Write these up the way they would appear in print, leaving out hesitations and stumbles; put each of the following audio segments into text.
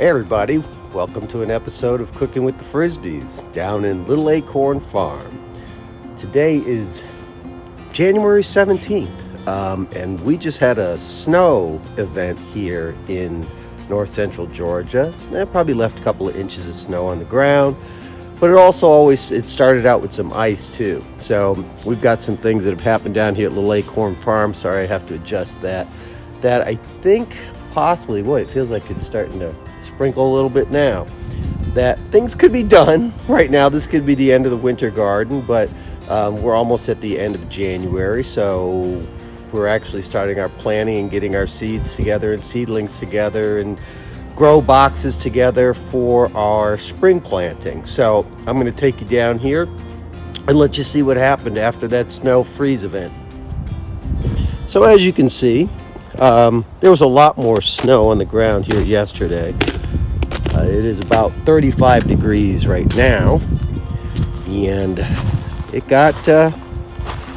Hey everybody, welcome to an episode of Cooking with the Frisbees down in Little Acorn Farm. Today is January 17th, and we just had a snow event here in north central Georgia. It probably left a couple of inches of snow on the ground, but it started out with some ice too. So we've got some things that have happened down here at Little Acorn Farm. Sorry, I have to adjust that I think possibly, boy, it feels like it's starting to sprinkle a little bit now, that things could be done right now. This could be the end of the winter garden, but we're almost at the end of January, so we're actually starting our planning and getting our seeds together and seedlings together and grow boxes together for our spring planting. So I'm going to take you down here and let you see what happened after that snow freeze event. So as you can see, there was a lot more snow on the ground here yesterday. It is about 35 degrees right now, and it got down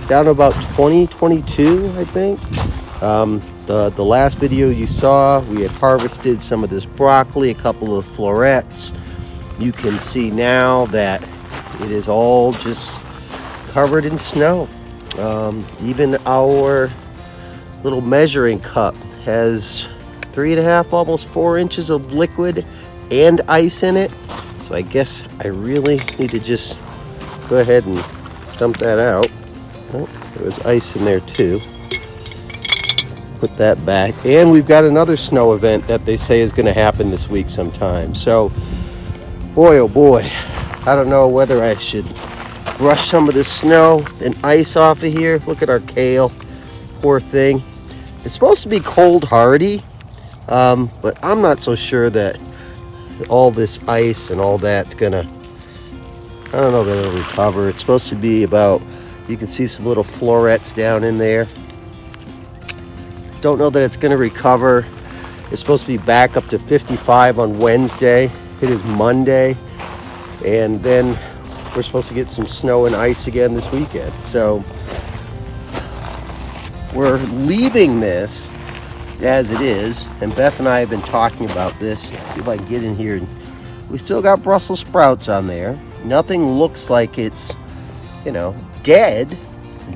to about 22, I think. The last video you saw, we had harvested some of this broccoli, a couple of florets. You can see now that it is all just covered in snow. Even our little measuring cup has 3.5, almost 4 inches of liquid and ice in it. So I guess I really need to just go ahead and dump that out. Oh, there was ice in there too. Put that back. And we've got another snow event that they say is going to happen this week sometime. So boy, oh boy, I don't know whether I should brush some of the snow and ice off of here. Look at our kale, poor thing. It's supposed to be cold hardy, but I'm not so sure that all this ice and all that's gonna, I don't know that it'll recover. It's supposed to be about, you can see some little florets down in there. Don't know that it's gonna recover. It's supposed to be back up to 55 on Wednesday. It is Monday, and then we're supposed to get some snow and ice again this weekend. So we're leaving this as it is, and Beth and I have been talking about this. Let's see if I can get in here. We still got Brussels sprouts on there. Nothing looks like it's, dead,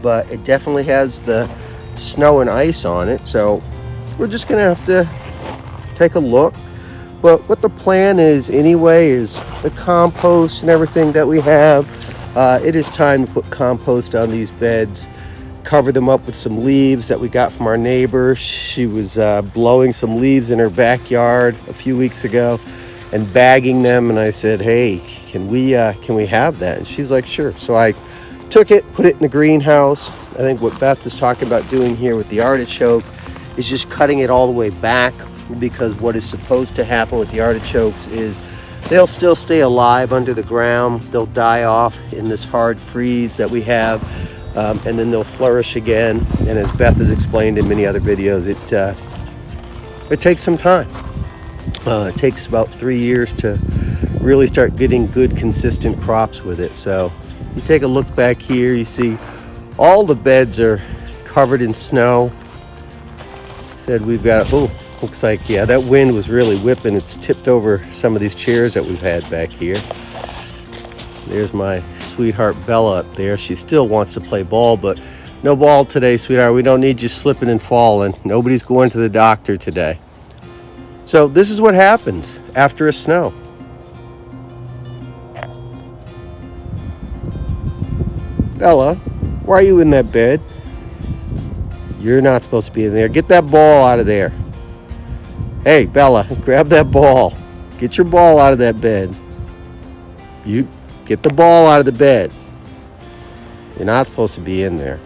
but it definitely has the snow and ice on it. So we're just gonna have to take a look. But what the plan is anyway is the compost and everything that we have. It is time to put compost on these beds. Cover them up with some leaves that we got from our neighbor. She was blowing some leaves in her backyard a few weeks ago and bagging them, and I said, hey, can we have that? And she's like, sure. So I took it, put it in the greenhouse. I think what Beth is talking about doing here with the artichoke is just cutting it all the way back, because what is supposed to happen with the artichokes is they'll still stay alive under the ground. They'll die off in this hard freeze that we have. And then they'll flourish again. And as Beth has explained in many other videos, it takes some time. It takes about 3 years to really start getting good, consistent crops with it. So you take a look back here, you see all the beds are covered in snow. Said we've got, looks like, yeah, that wind was really whipping. It's tipped over some of these chairs that we've had back here. There's my sweetheart Bella up there. She still wants to play ball, but no ball today, sweetheart. We don't need you slipping and falling. Nobody's going to the doctor today. So this is what happens after a snow. Bella, why are you in that bed? You're not supposed to be in there. Get that ball out of there. Hey, Bella, grab that ball. Get your ball out of that bed. You get the ball out of the bed. You're not supposed to be in there.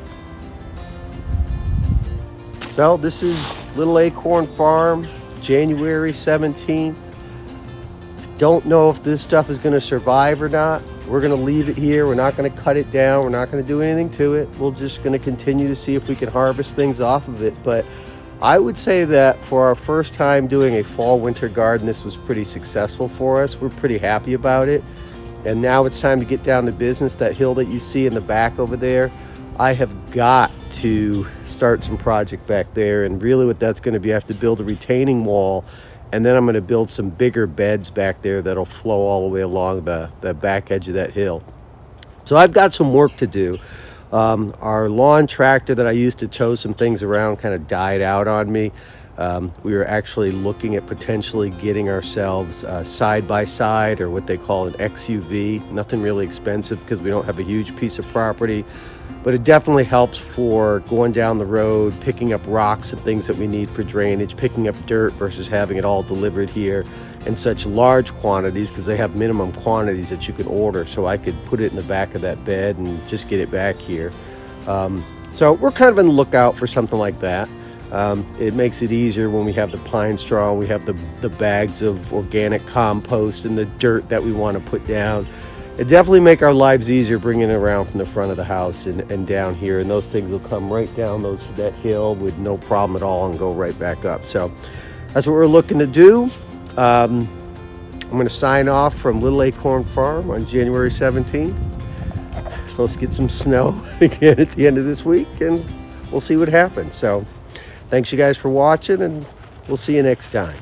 So this is Little Acorn Farm, January 17th. Don't know if this stuff is going to survive or not. We're going to leave it here. We're not going to cut it down. We're not going to do anything to it. We're just going to continue to see if we can harvest things off of it. But I would say that for our first time doing a fall winter garden, this was pretty successful for us. We're pretty happy about it. And now it's time to get down to business. That hill that you see in the back over there, I have got to start some project back there. And really what that's going to be, I have to build a retaining wall And then I'm going to build some bigger beds back there that'll flow all the way along the back edge of that hill. So I've got some work to do. Our lawn tractor that I used to tow some things around kind of died out on me. We were actually looking at potentially getting ourselves side by side, or what they call an XUV. Nothing really expensive because we don't have a huge piece of property, but it definitely helps for going down the road, picking up rocks and things that we need for drainage, picking up dirt versus having it all delivered here in such large quantities, because they have minimum quantities that you can order. So I could put it in the back of that bed and just get it back here. So we're kind of on the lookout for something like that. It makes it easier when we have the pine straw, we have the bags of organic compost and the dirt that we want to put down. It definitely make our lives easier bringing it around from the front of the house and down here, and those things will come right down that hill with no problem at all and go right back up. So that's what we're looking to do. I'm going to sign off from Little Acorn Farm on January 17th. Supposed to get some snow again at the end of this week, and we'll see what happens. So thanks you guys for watching, and we'll see you next time.